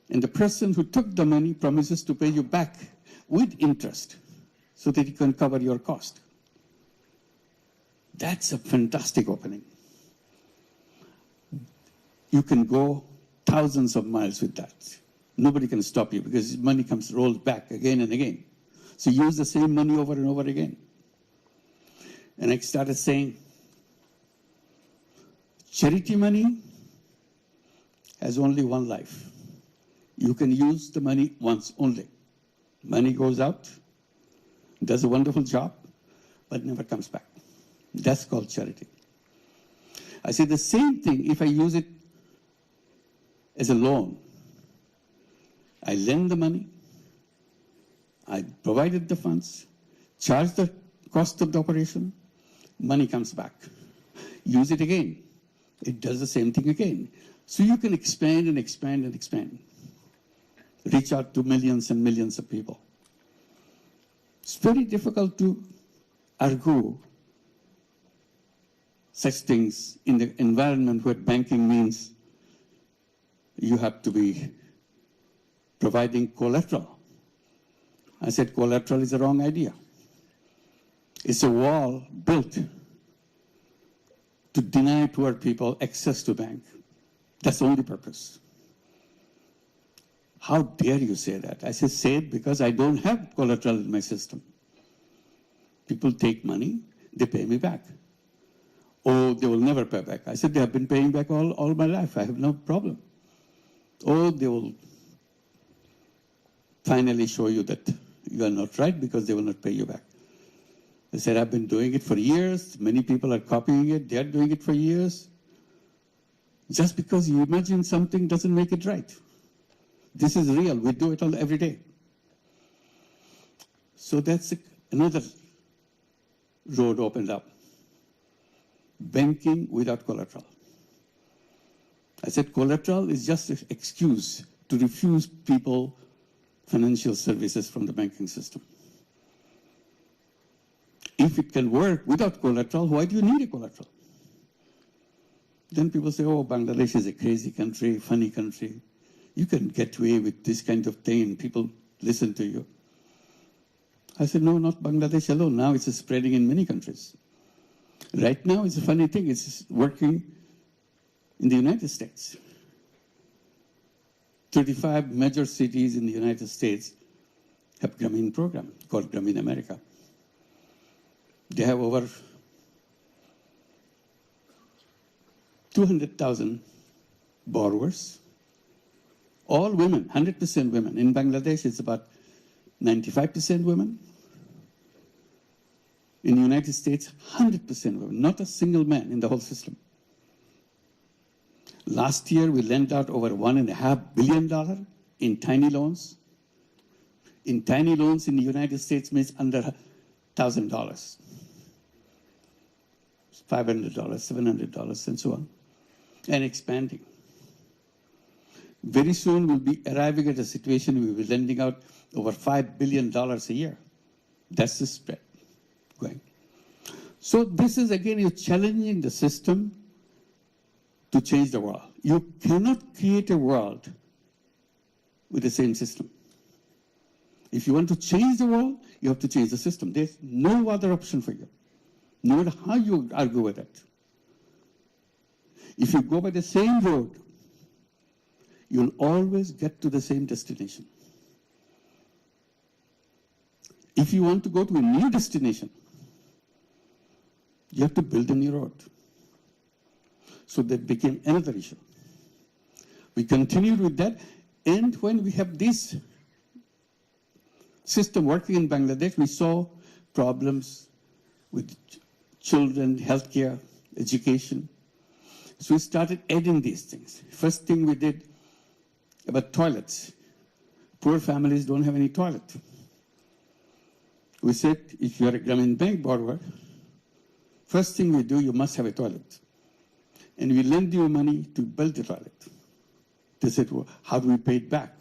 And the person who took the money promises to pay you back with interest so that you can cover your cost. That's a fantastic opening. You can go thousands of miles with that. Nobody can stop you because money rolls back again and again. So use the same money over and over again. And I started saying, charity money has only one life. You can use the money once only. Money goes out, does a wonderful job, but never comes back. That's called charity. I say the same thing if I use it as a loan. I lend the money, I provided the funds, charge the cost of the operation, money comes back. Use it again. It does the same thing again. So you can expand and expand and expand. Reach out to millions and millions of people. It's very difficult to argue such things in the environment where banking means you have to be providing collateral. I said collateral is a wrong idea. It's a wall built to deny poor people access to bank. That's the only purpose. How dare you say that? I say it because I don't have collateral in my system. People take money, they pay me back. Oh, they will never pay back. I said, they have been paying back all my life. I have no problem. Oh, they will finally show you that you are not right because they will not pay you back. I said, I've been doing it for years. Many people are copying it. They are doing it for years. Just because you imagine something doesn't make it right. This is real. We do it every day. So that's another road opened up. Banking without collateral. I said collateral is just an excuse to refuse people financial services from the banking system. If it can work without collateral, why do you need a collateral? Then people say, oh, Bangladesh is a crazy country, funny country. You can get away with this kind of thing and people listen to you. I said, no, not Bangladesh alone. Now it's spreading in many countries. Right now, it's a funny thing. It's working in the United States. 35 major cities in the United States have Grameen program called Grameen America. They have over 200,000 borrowers, all women, 100% women. In Bangladesh, it's about 95% women. In the United States, 100% women, not a single man in the whole system. Last year, we lent out over $1.5 billion in tiny loans. In tiny loans in the United States means under $1,000, $500, $700, and so on, and expanding. Very soon, we'll be arriving at a situation we'll be lending out over $5 billion a year. That's the spread going. So this is, again, you're challenging the system to change the world. You cannot create a world with the same system. If you want to change the world, you have to change the system. There's no other option for you, no matter how you argue with it. If you go by the same road, you'll always get to the same destination. If you want to go to a new destination, you have to build a new road. So that became another issue. We continued with that, and when we have this system working in Bangladesh, we saw problems with children, healthcare, education. So we started adding these things. First thing we did about toilets. Poor families don't have any toilet. We said, if you're a Grameen Bank borrower, first thing we do, you must have a toilet. And we lend you money to build the toilet. They said, well, how do we pay it back?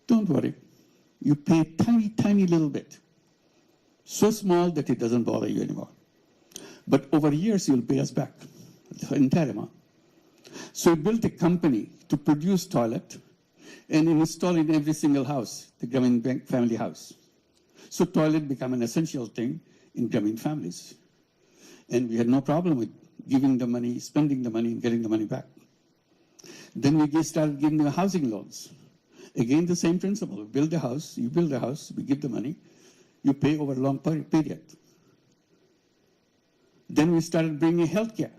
Don't worry. You pay tiny, tiny little bit. So small that it doesn't bother you anymore. But over years, you'll pay us back the entire amount. So we built a company to produce toilet, and install in every single house, the Grameen Bank family house. So toilet became an essential thing in Grameen families. And we had no problem with giving the money, spending the money, and getting the money back. Then we started giving them housing loans. Again, the same principle. We build a house, you build a house, we give the money, you pay over a long period. Then we started bringing healthcare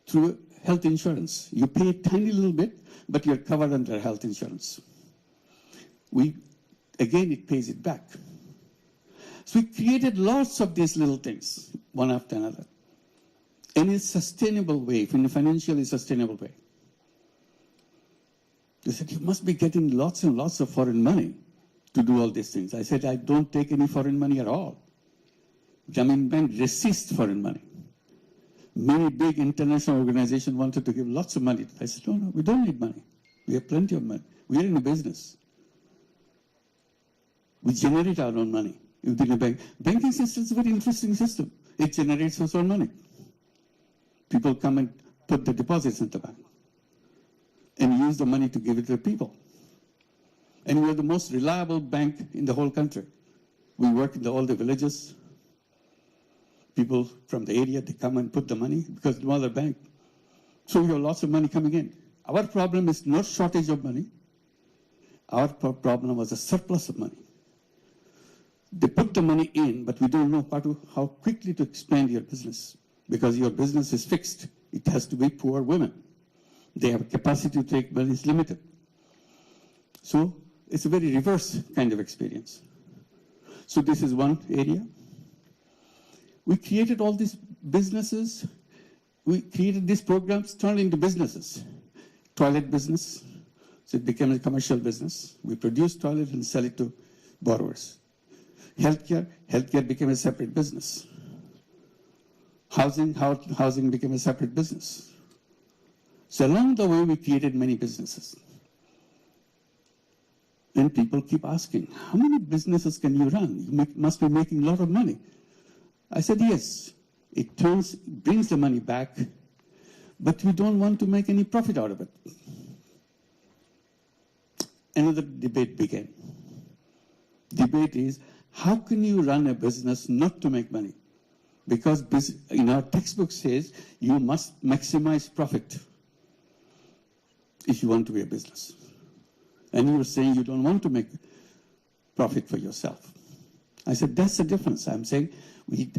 through health insurance. You pay a tiny little bit, but you're covered under health insurance. Again, it pays it back. So we created lots of these little things, one after another, in a sustainable way, in a financially sustainable way. They said, you must be getting lots and lots of foreign money to do all these things. I said, I don't take any foreign money at all. Grameen Bank resists foreign money. Many big international organizations wanted to give lots of money. I said, no, we don't need money. We have plenty of money. We are in a business. We generate our own money within a bank. Banking system is a very interesting system. It generates its own money. People come and put the deposits in the bank and use the money to give it to the people. And we are the most reliable bank in the whole country. We work in all the villages. People from the area, they come and put the money because no other bank. So we have lots of money coming in. Our problem is not shortage of money. Our problem was a surplus of money. They put the money in, but we don't know how quickly to expand your business because your business is fixed. It has to be poor women. They have capacity to take, but it's limited. So it's a very reverse kind of experience. So this is one area. We created all these businesses. We created these programs, turned into businesses. Toilet business, so it became a commercial business. We produce toilet and sell it to borrowers. Healthcare became a separate business. Housing became a separate business. So along the way, we created many businesses. And people keep asking, how many businesses can you run? You must be making a lot of money. I said, yes, it brings the money back, but we don't want to make any profit out of it. Another debate began. Debate is, how can you run a business not to make money? Because in our textbook says, you must maximize profit if you want to be a business. And you were saying you don't want to make profit for yourself. I said, that's the difference. I'm saying,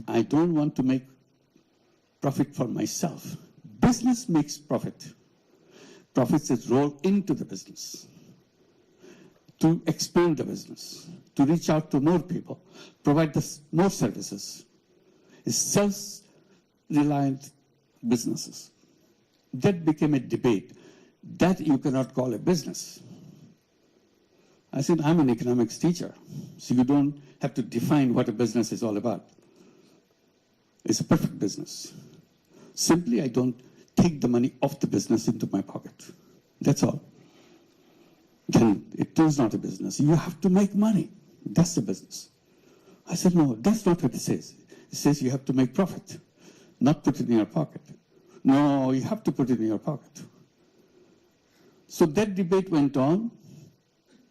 I don't want to make profit for myself. Business makes profit. Profits is rolled into the business to expand the business, to reach out to more people, provide more services. It's self-reliant businesses. That became a debate. That you cannot call a business. I said, I'm an economics teacher, so you don't have to define what a business is all about. It's a perfect business. Simply, I don't take the money off the business into my pocket. That's all. Then it is not a business. You have to make money. That's the business. I said, no, that's not what it says. It says you have to make profit, not put it in your pocket. No, you have to put it in your pocket. So that debate went on.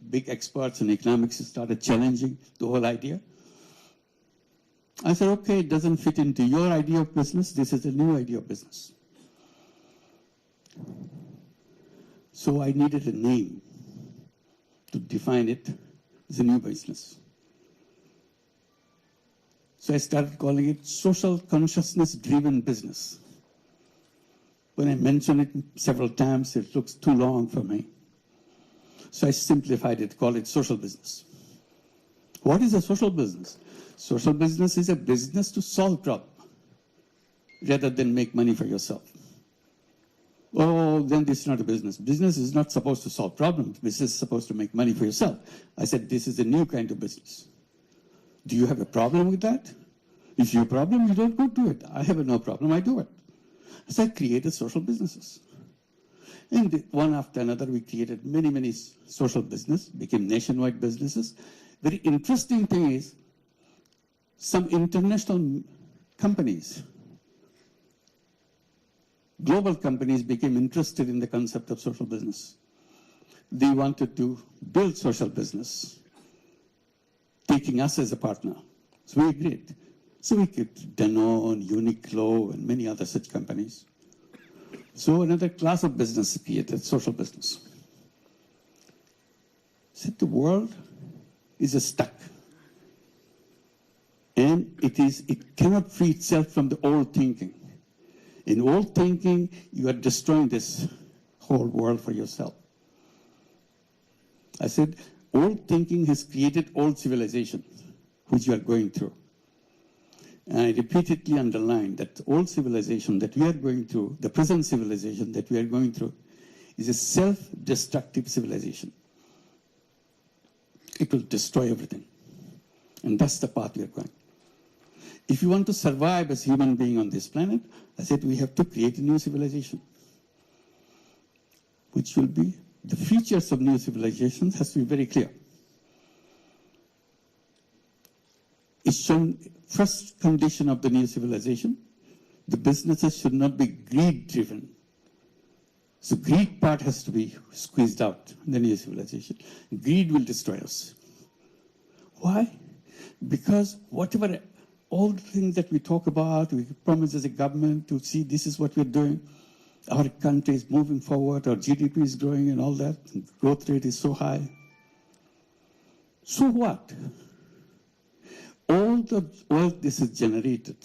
Big experts in economics started challenging the whole idea. I said, okay, it doesn't fit into your idea of business. This is a new idea of business. So I needed a name to define it as a new business. So I started calling it social consciousness-driven business. When I mention it several times, it looks too long for me. So I simplified it, called it social business. What is a social business? Social business is a business to solve problems rather than make money for yourself. Oh, then this is not a business. Business is not supposed to solve problems. Business is supposed to make money for yourself. I said, this is a new kind of business. Do you have a problem with that? If you have a problem, you don't go do it. I have no problem, I do it. So I created social businesses. And one after another, we created many, many social business, became nationwide businesses. Very interesting thing is, some international companies, global companies became interested in the concept of social business. they wanted to build social business, taking us as a partner. So we agreed. So we could Danone, Uniqlo, and many other such companies. So another class of business created, social business. Said the world is stuck. And it cannot free itself from the old thinking. In old thinking, you are destroying this whole world for yourself. I said, old thinking has created old civilization, which you are going through. And I repeatedly underlined that old civilization that we are going through, the present civilization that we are going through, is a self-destructive civilization. It will destroy everything. And that's the path we are going. If you want to survive as human being on this planet, I said we have to create a new civilization, which will be, the features of new civilizations has to be very clear. It's shown, first condition of the new civilization, the businesses should not be greed-driven. So greed part has to be squeezed out in the new civilization. Greed will destroy us. Why? Because whatever, all the things that we talk about, we promise as a government to see this is what we're doing, our country is moving forward, our GDP is growing and all that, and growth rate is so high. So what? All the wealth this is generated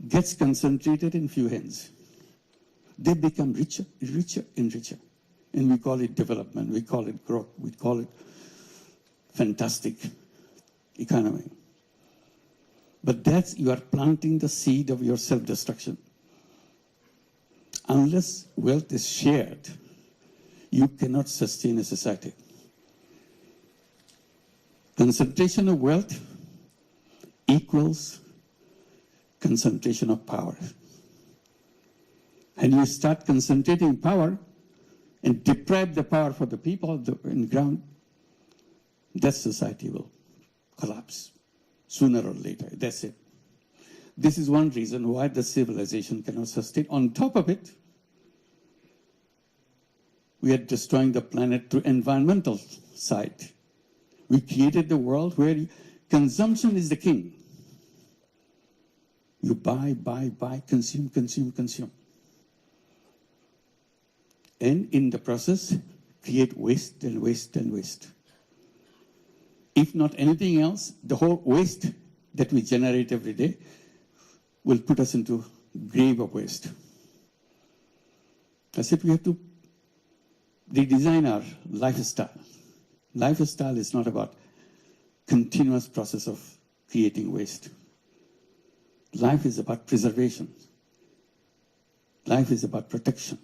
gets concentrated in few hands. They become richer, richer and richer. And we call it development, we call it growth, we call it fantastic economy. But that's, you are planting the seed of your self-destruction. Unless wealth is shared, you cannot sustain a society. Concentration of wealth equals concentration of power. And you start concentrating power and deprive the power for the people in the ground, that society will collapse sooner or later. That's it. This is one reason why the civilization cannot sustain. On top of it, we are destroying the planet through environmental side. We created the world where consumption is the king. You buy, consume, consume, consume. And in the process, create waste and waste and waste. If not anything else, the whole waste that we generate every day will put us into grave of waste. I said we have to redesign our lifestyle. Lifestyle is not about continuous process of creating waste. Life is about preservation. Life is about protection.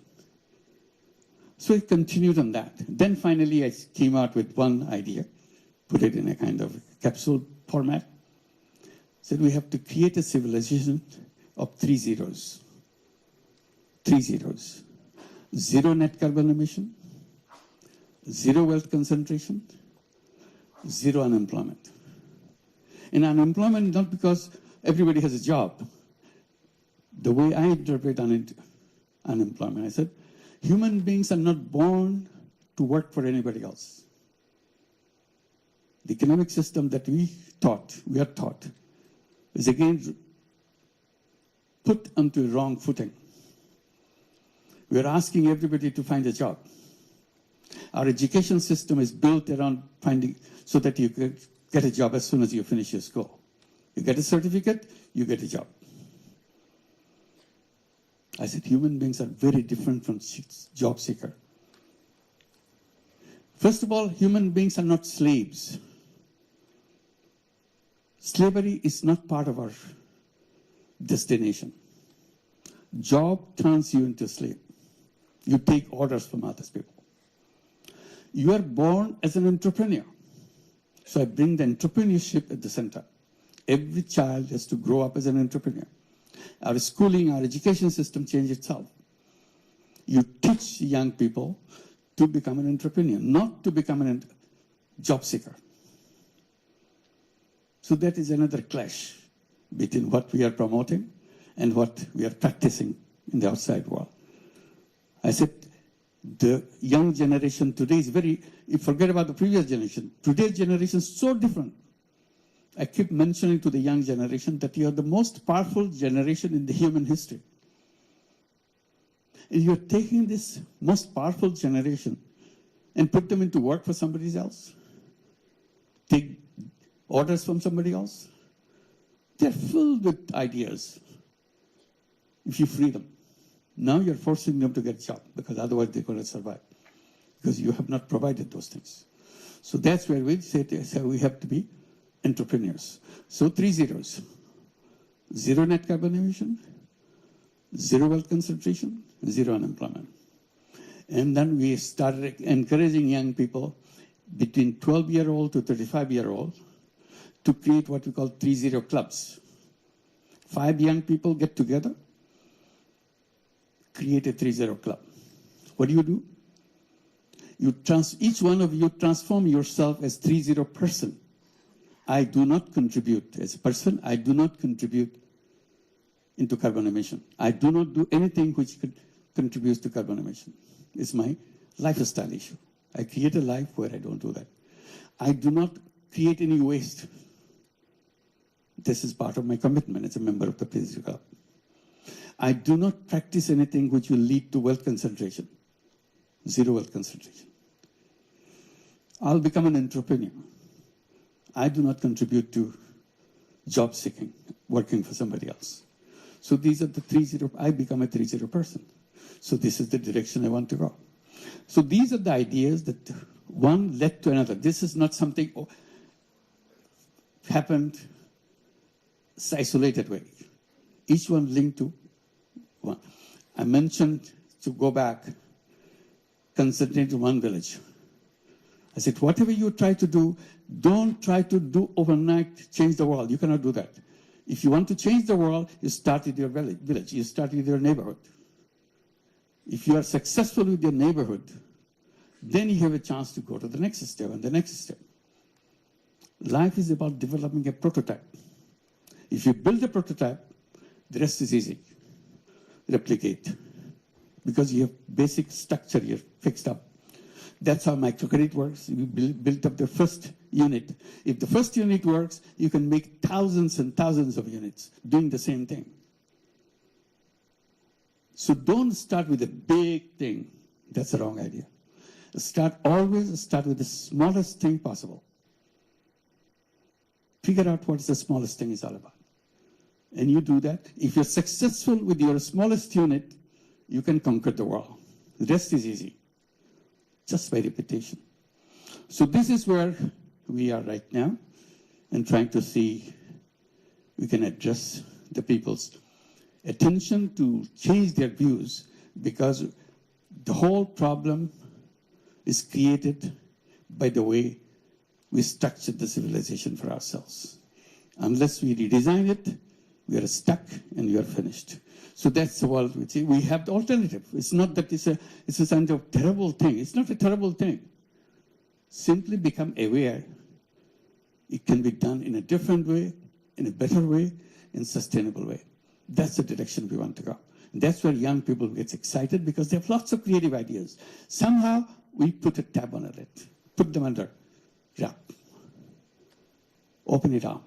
So I continued on that. Then finally I came out with one idea, put it in a kind of capsule format. Said we have to create a civilization of 3 zeros. 3 zeros. 0 net carbon emission, 0 wealth concentration, 0 unemployment. And unemployment not because everybody has a job. The way I interpret unemployment, I said, human beings are not born to work for anybody else. The economic system that we are taught, is again put onto a wrong footing. We are asking everybody to find a job. Our education system is built around finding, so that you can get a job as soon as you finish your school. You get a certificate, you get a job. I said human beings are very different from job seeker. First of all, human beings are not slaves. Slavery is not part of our destination. Job turns you into a slave. You take orders from other people. You are born as an entrepreneur. So I bring the entrepreneurship at the center. Every child has to grow up as an entrepreneur. Our schooling, our education system change itself. You teach young people to become an entrepreneur, not to become a job seeker. So that is another clash between what we are promoting and what we are practicing in the outside world. I said, The young generation today is you forget about the previous generation. Today's generation is so different. I keep mentioning to the young generation that you are the most powerful generation in the human history. And you're taking this most powerful generation and put them into work for somebody else. Take orders from somebody else. They're filled with ideas. If you free them. Now you're forcing them to get a job because otherwise they're going to survive. Because you have not provided those things. So that's where we say we have to be entrepreneurs. So 3 zeros. 0 net carbon emission, 0 wealth concentration, 0 unemployment. And then we started encouraging young people between 12-year-old to 35-year-old to create what we call 3-0 clubs. 5 young people get together, create a 3-0 club. What do? Each one of you transform yourself as 3-0 person. I do not contribute as a person. I do not contribute into carbon emission. I do not do anything which contributes to carbon emission. It's my lifestyle issue. I create a life where I don't do that. I do not create any waste. This is part of my commitment as a member of the Peace Club. I do not practice anything which will lead to wealth concentration. 0 wealth concentration. I'll become an entrepreneur. I do not contribute to job seeking, working for somebody else. So these are the 3-0. I become a 3-0 person. So this is the direction I want to go. So these are the ideas that one led to another. This is not something happened isolated way. Each one linked to one. I mentioned to go back, concentrate in one village. I said, whatever you try to do, don't try to do overnight, change the world. You cannot do that. If you want to change the world, you start with your village. You start with your neighborhood. If you are successful with your neighborhood, then you have a chance to go to the next step and the next step. Life is about developing a prototype. If you build a prototype, the rest is easy. Replicate. Because you have basic structure here fixed up. That's how microcredit works. We built up the first unit. If the first unit works, you can make thousands and thousands of units doing the same thing. So don't start with a big thing. That's the wrong idea. Always start with the smallest thing possible. Figure out what the smallest thing is all about. And you do that. If you're successful with your smallest unit, you can conquer the world. The rest is easy, just by repetition. So this is where we are right now, and trying to see we can address the people's attention to change their views, because the whole problem is created by the way we structured the civilization for ourselves. Unless we redesign it, we are stuck and we are finished. So that's the world we see. We have the alternative. It's not that it's a kind of terrible thing. It's not a terrible thing. Simply become aware. It can be done in a different way, in a better way, in a sustainable way. That's the direction we want to go. And that's where young people get excited, because they have lots of creative ideas. Somehow we put a tab on it, put them under wrap, open it up,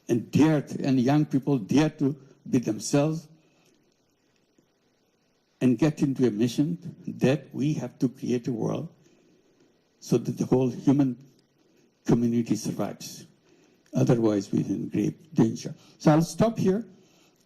and young people dare to be themselves and get into a mission that we have to create a world so that the whole human community survives. Otherwise, we're in great danger. So I'll stop here,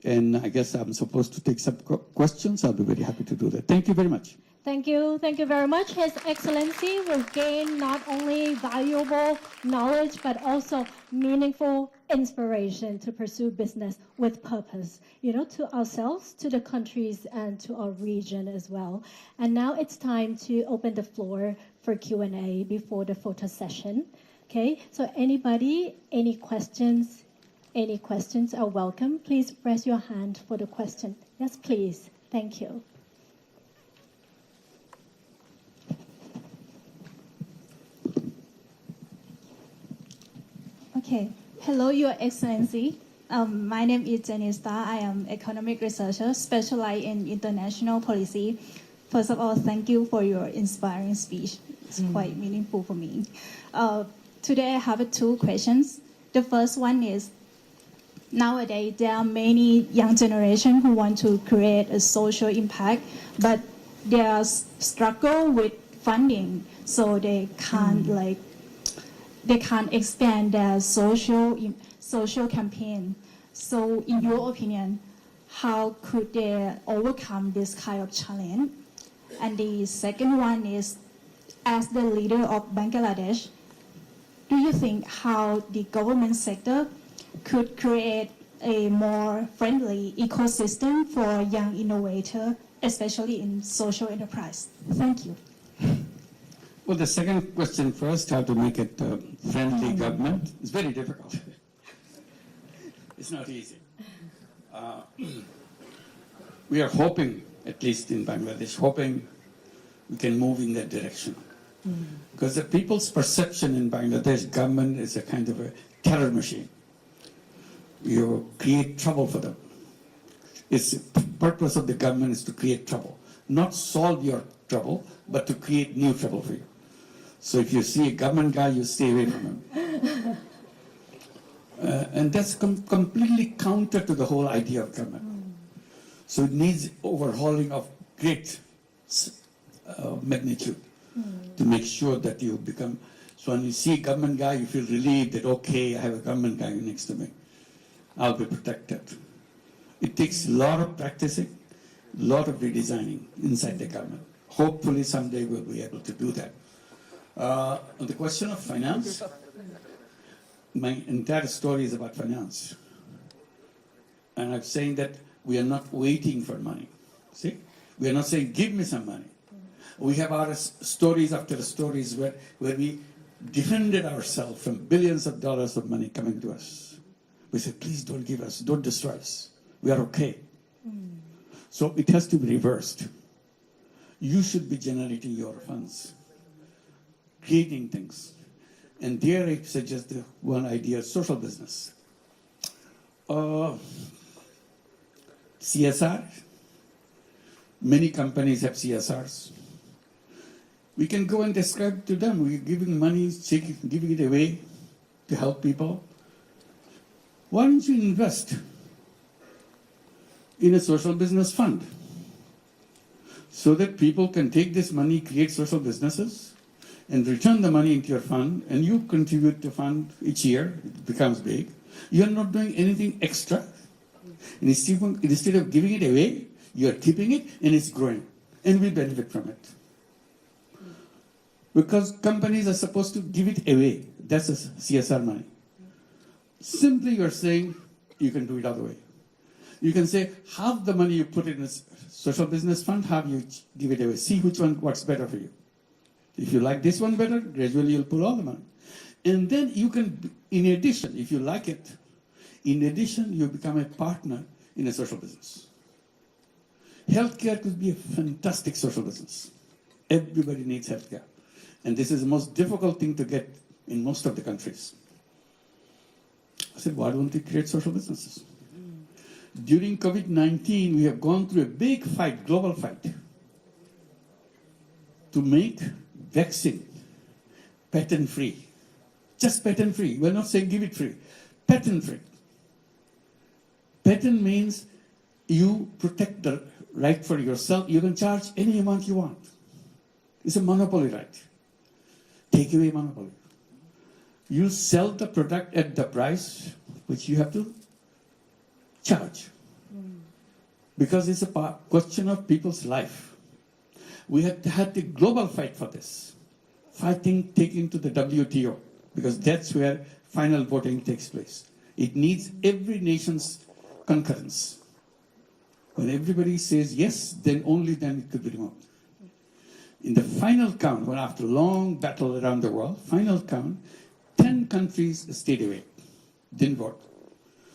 and I guess I'm supposed to take some questions. I'll be very happy to do that. Thank you very much. Thank you. Thank you very much. His Excellency will gain not only valuable knowledge, but also meaningful inspiration to pursue business with purpose, to ourselves, to the countries, and to our region as well. And now it's time to open the floor for Q&A before the photo session. Okay, so anybody, any questions are welcome. Please raise your hand for the question. Yes, please. Thank you. Okay. Hello, Your Excellency. My name is Jenny Starr. I am economic researcher specialized in international policy. First of all, thank you for your inspiring speech. It's quite meaningful for me. Today I have two questions. The first one is, nowadays there are many young generation who want to create a social impact, but they are struggle with funding, so they can't they can't expand their social campaign. So in your opinion, how could they overcome this kind of challenge? And the second one is, as the leader of Bangladesh, do you think how the government sector could create a more friendly ecosystem for young innovators, especially in social enterprise? Thank you. Well, the second question first, how to make it friendly government, is very difficult. It's not easy. We are hoping, at least in Bangladesh, hoping we can move in that direction. Because the people's perception in Bangladesh government is a kind of a terror machine. You create trouble for them. The purpose of the government is to create trouble, not solve your trouble, but to create new trouble for you. So if you see a government guy, you stay away from him. And that's completely counter to the whole idea of government. So it needs overhauling of great magnitude to make sure that you become, so when you see a government guy, you feel relieved that, okay, I have a government guy next to me. I'll be protected. It takes a lot of practicing, a lot of redesigning inside the government. Hopefully someday we'll be able to do that. On the question of finance, my entire story is about finance. And I'm saying that we are not waiting for money. See? We are not saying, give me some money. We have our stories after stories where we defended ourselves from billions of dollars of money coming to us. We said, please don't give us, don't destroy us. We are okay. So it has to be reversed. You should be generating your funds, creating things. And there I suggest the one idea, social business. CSR. Many companies have CSRs. We can go and describe to them. We're giving money, giving it away to help people. Why don't you invest in a social business fund so that people can take this money, create social businesses, and return the money into your fund, and you contribute to fund each year, it becomes big. You're not doing anything extra. And instead of giving it away, you're keeping it, and it's growing, and we benefit from it. Because companies are supposed to give it away. That's a CSR money. Simply you're saying you can do it other way. You can say half the money you put in a social business fund, half you give it away. See which one works better for you. If you like this one better, gradually you'll put all the money. And then you can, in addition, if you like it, in addition, you become a partner in a social business. Healthcare could be a fantastic social business. Everybody needs healthcare. And this is the most difficult thing to get in most of the countries. I said, why don't we create social businesses? During COVID-19, we have gone through a big fight, global fight, to make vaccine patent-free. Just patent-free. We're not saying give it free. Patent-free. Patent means you protect the right for yourself. You can charge any amount you want. It's a monopoly right. Take away monopoly. You sell the product at the price which you have to charge. Because it's a question of people's life. We had the global fight for this. Fighting, taking to the WTO, because that's where final voting takes place. It needs every nation's concurrence. When everybody says yes, then only then it could be removed. In the final count, when after a long battle around the world, final count, 10 countries stayed away, didn't vote.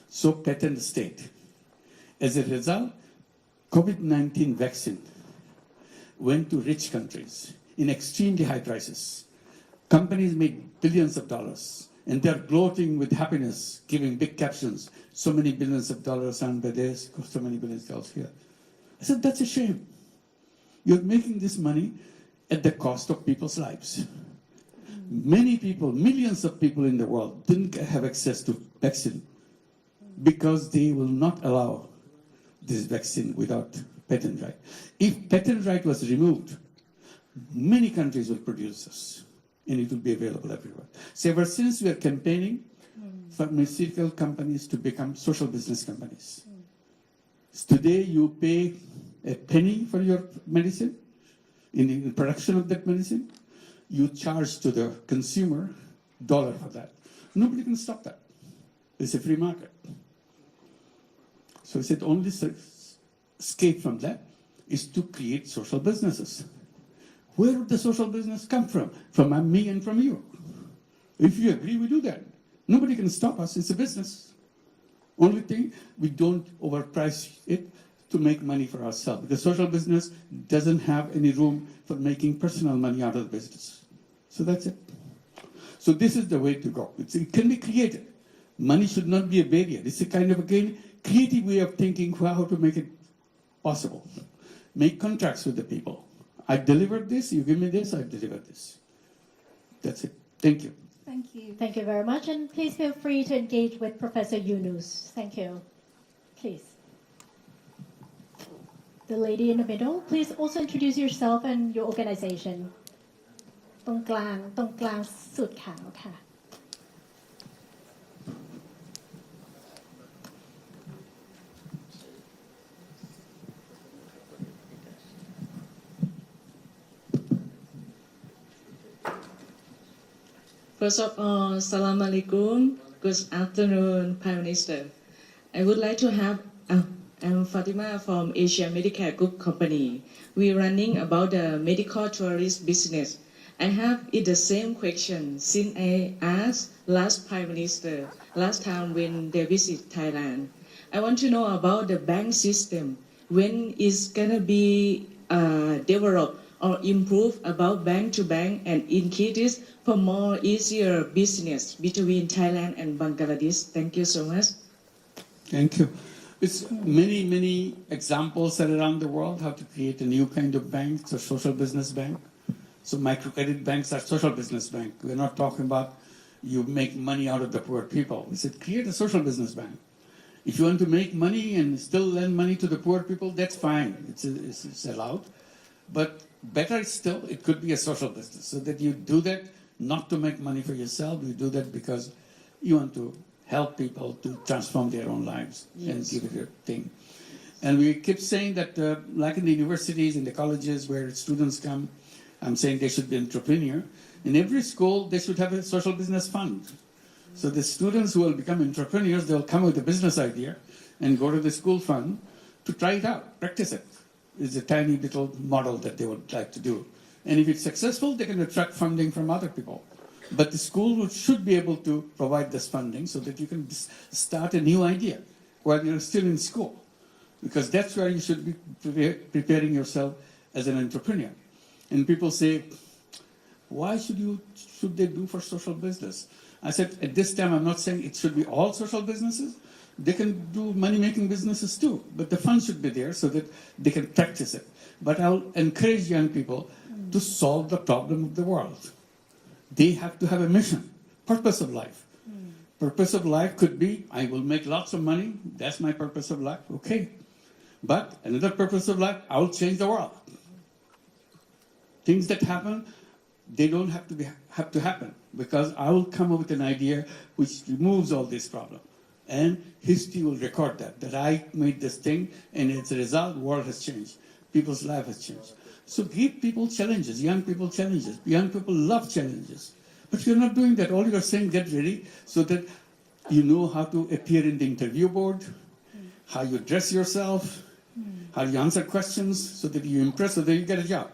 So patent stayed. As a result, COVID-19 vaccine went to rich countries in extremely high prices. Companies made billions of dollars, and they're gloating with happiness, giving big captions. So many billions of dollars earned by this, so many billions of dollars here. I said, that's a shame. You're making this money at the cost of people's lives. Many people, millions of people in the world didn't have access to vaccine because they will not allow this vaccine without patent right. If patent right was removed, many countries will produce this, and it will be available everywhere. So ever since we are campaigning pharmaceutical companies to become social business companies. Today you pay a penny for your medicine, in the production of that medicine, you charge to the consumer $1 for that. Nobody can stop that. It's a free market. So I said only escape from that is to create social businesses. Where would the social business come from? From me and from you. If you agree, we do that. Nobody can stop us. It's a business. Only thing, we don't overprice it to make money for ourselves. Because social business doesn't have any room for making personal money out of the business. So that's it. So this is the way to go. It can be created. Money should not be a barrier. It's a kind of, again, creative way of thinking how to make it possible. Make contracts with the people. I delivered this, you give me this, I delivered this. That's it. Thank you. Thank you. Thank you very much, and please feel free to engage with Professor Yunus. Thank you. Please. The lady in the middle, please also introduce yourself and your organization. ตรงกลางสุดขาวค่ะ First of all, Salam Alaikum. Good afternoon, Prime Minister. I would like to have, I'm Fatima from Asia Medicare Group Company. We're running about the medical tourist business. I have it the same question since I asked last Prime Minister, last time when they visit Thailand. I want to know about the bank system. When is gonna be developed or improve about bank to bank and increase this for more easier business between Thailand and Bangladesh. Thank you so much. Thank you. It's many examples are around the world how to create a new kind of bank, so social business bank. So microcredit banks are social business bank. We're not talking about you make money out of the poor people. We said create a social business bank. If you want to make money and still lend money to the poor people, that's fine. It's allowed. But better still, it could be a social business, so that you do that not to make money for yourself. You do that because you want to help people to transform their own lives and give it a thing. And we keep saying that, like in the universities, in the colleges where students come, I'm saying they should be entrepreneur. In every school, they should have a social business fund. So the students who will become entrepreneurs, they'll come with a business idea and go to the school fund to try it out, practice it. It's a tiny little model that they would like to do. And if it's successful, they can attract funding from other people. But the school should be able to provide this funding so that you can start a new idea while you're still in school. Because that's where you should be preparing yourself as an entrepreneur. And people say, why should they do for social business? I said, at this time, I'm not saying it should be all social businesses. They can do money-making businesses too, but the fund should be there so that they can practice it. But I'll encourage young people to solve the problem of the world. They have to have a mission, purpose of life. Purpose of life could be, I will make lots of money. That's my purpose of life. Okay. But another purpose of life, I will change the world. Things that happen, they don't have to happen because I will come up with an idea which removes all this problem. And history will record that I made this thing, and as a result, the world has changed. People's life has changed. So give people challenges, young people challenges. Young people love challenges. But you're not doing that. All you're saying, get ready so that you know how to appear in the interview board, how you dress yourself, how you answer questions so that you impress, so that you get a job.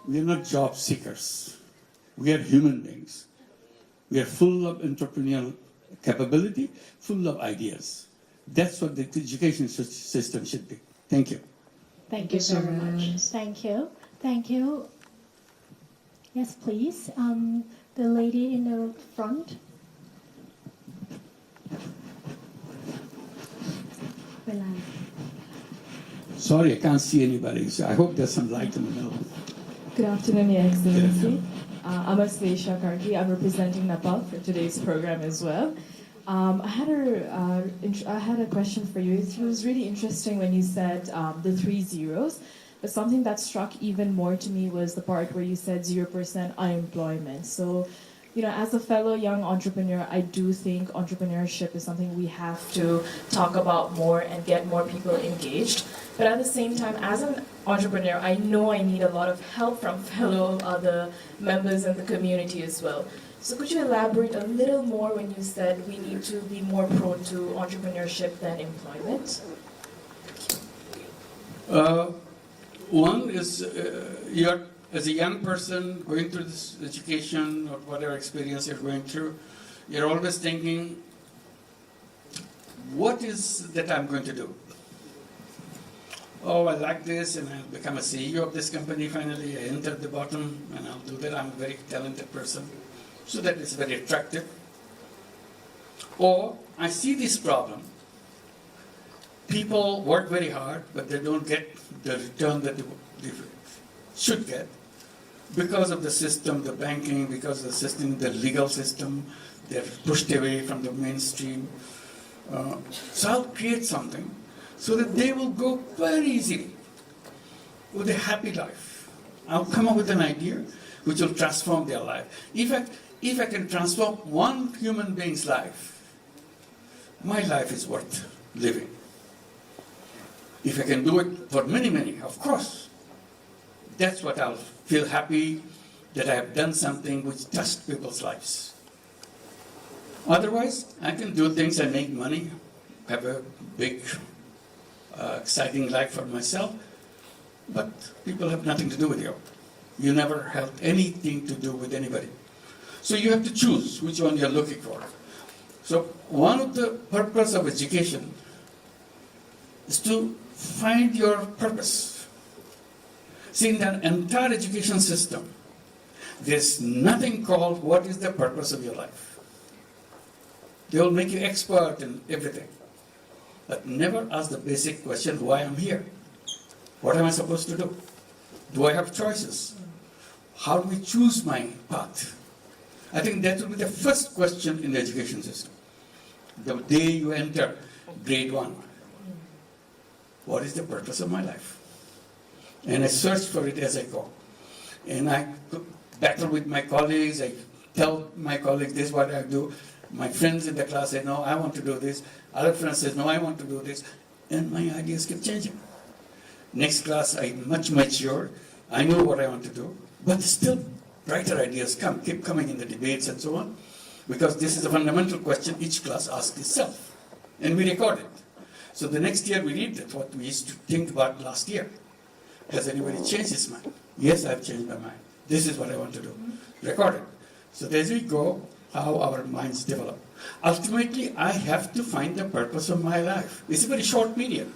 We are not job seekers. We are human beings. We are full of entrepreneurial capability, full of ideas. That's what the education system should be. Thank you. Thank you so very much. much. Thank you. Thank you. Yes, please. The lady in the front. ส Sorry, I can't see anybody, so I hope there's some light in the middle. Good afternoon, Your Excellency. I'm Asleisha Karki. I'm representing Nepal for today's program as well. I had a question for you. It was really interesting when you said the 3 zeros, but something that struck even more to me was the part where you said 0% unemployment. So, as a fellow young entrepreneur, I do think entrepreneurship is something we have to talk about more and get more people engaged. But at the same time, as an entrepreneur, I know I need a lot of help from fellow other members in the community as well. So could you elaborate a little more when you said we need to be more prone to entrepreneurship than employment? One is you're, as a young person going through this education or whatever experience you're going through, you're always thinking, what is that I'm going to do? Oh, I like this, and I'll become a CEO of this company finally. I enter the bottom, and I'll do that. I'm a very talented person. So that is very attractive. Or I see this problem. People work very hard, but they don't get the return that they should get because of the system, the banking, because of the system, the legal system. They're pushed away from the mainstream. So I'll create something so that they will go very easily with a happy life. I'll come up with an idea which will transform their life. If I can transform one human being's life, my life is worth living. If I can do it for many, many, of course, that's what I'll feel happy that I have done something which touched people's lives. Otherwise, I can do things and make money, have a big, exciting life for myself, but people have nothing to do with you. You never have anything to do with anybody. So you have to choose which one you're looking for. So one of the purpose of education is to find your purpose. See, in the entire education system, there's nothing called what is the purpose of your life. They will make you expert in everything, but never ask the basic question, why I'm here? What am I supposed to do? Do I have choices? How do we choose my path? I think that will be the first question in the education system. The day you enter grade 1, what is the purpose of my life? And I search for it as I go. And I battle with my colleagues. I tell my colleagues, this is what I do. My friends in the class say, no, I want to do this. Other friends say, no, I want to do this. And my ideas keep changing. Next class, I'm much mature. I know what I want to do. But still, brighter ideas keep coming in the debates and so on. Because this is a fundamental question each class asks itself. And we record it. So the next year we read that, what we used to think about last year. Has anybody changed his mind? Yes, I've changed my mind. This is what I want to do. Record it. So as we go, how our minds develop. Ultimately, I have to find the purpose of my life. It's a very short period.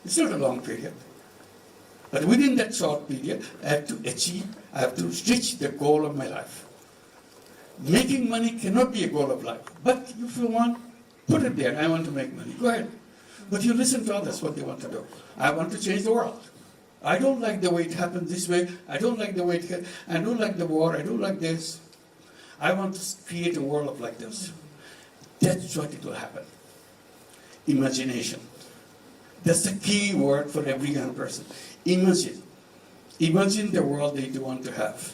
It's not a long period. But within that short period, I have to reach the goal of my life. Making money cannot be a goal of life. But if you want, put it there. I want to make money. Go ahead. But you listen to others, what they want to do. I want to change the world. I don't like the way it happened this way. I don't like the way I don't like the war. I don't like this. I want to create a world like this. That's what it will happen. Imagination. That's the key word for every young person. Imagine. Imagine the world that you want to have.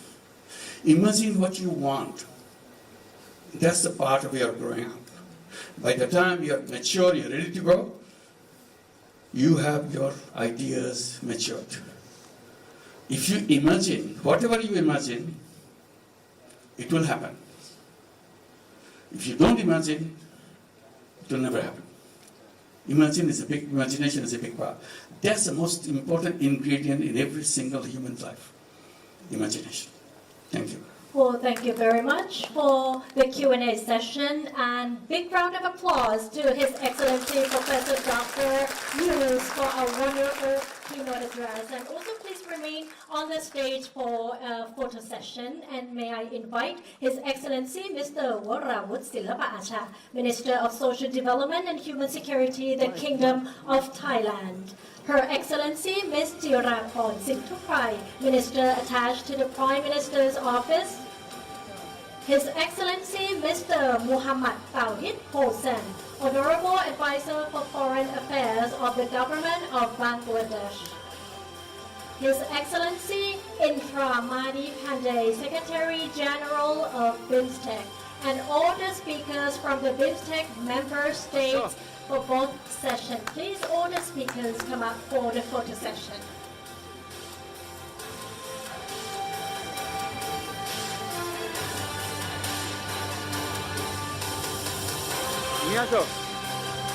Imagine what you want. That's the part of your growing up. By the time you're mature, you're ready to go, you have your ideas matured. If you imagine, whatever you imagine, it will happen. If you don't imagine, it will never happen. Imagination is a big part. That's the most important ingredient in every single human life. Imagination. Thank you. Well, thank you very much for the Q&A session, and big round of applause to His Excellency Professor Dr. Yunus for a wonderful keynote address. And also please remain on the stage for a photo session, and may I invite His Excellency Mr. Warawut Silapa Acha, Minister of Social Development and Human Security, the Kingdom of Thailand. Her Excellency Ms. Jiraporn Singtuprai, Minister attached to the Prime Minister's Office. His Excellency Mr. Muhammad Tawhid Hossain, Honorable Advisor for Foreign Affairs of the Government of Bangladesh. His Excellency Indra Madi Pandey, Secretary General of BIMSTEC, and all the speakers from the BIMSTEC member states for both sessions. Please, all the speakers come up for the photo session.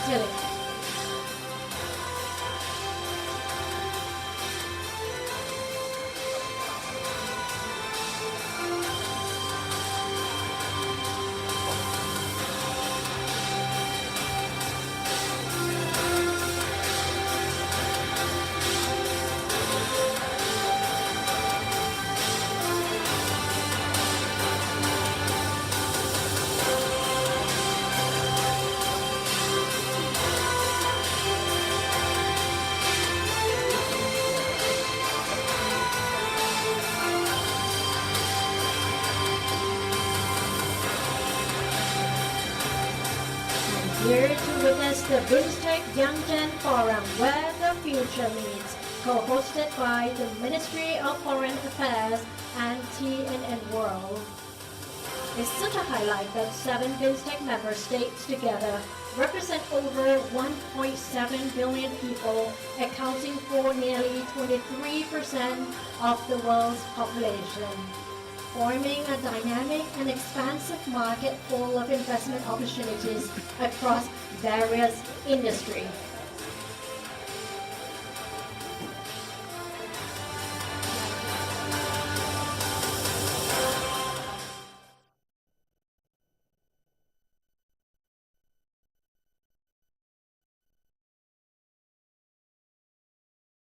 Really. Here to witness the BIMSTEC Young Gen Forum, Where the Future Meets, co-hosted by the Ministry of Foreign Affairs and TNN World. It's such a highlight that 7 BIMSTEC member states together represent over 1.7 billion people, accounting for nearly 23% of the world's population, forming a dynamic and expansive market full of investment opportunities across various industries.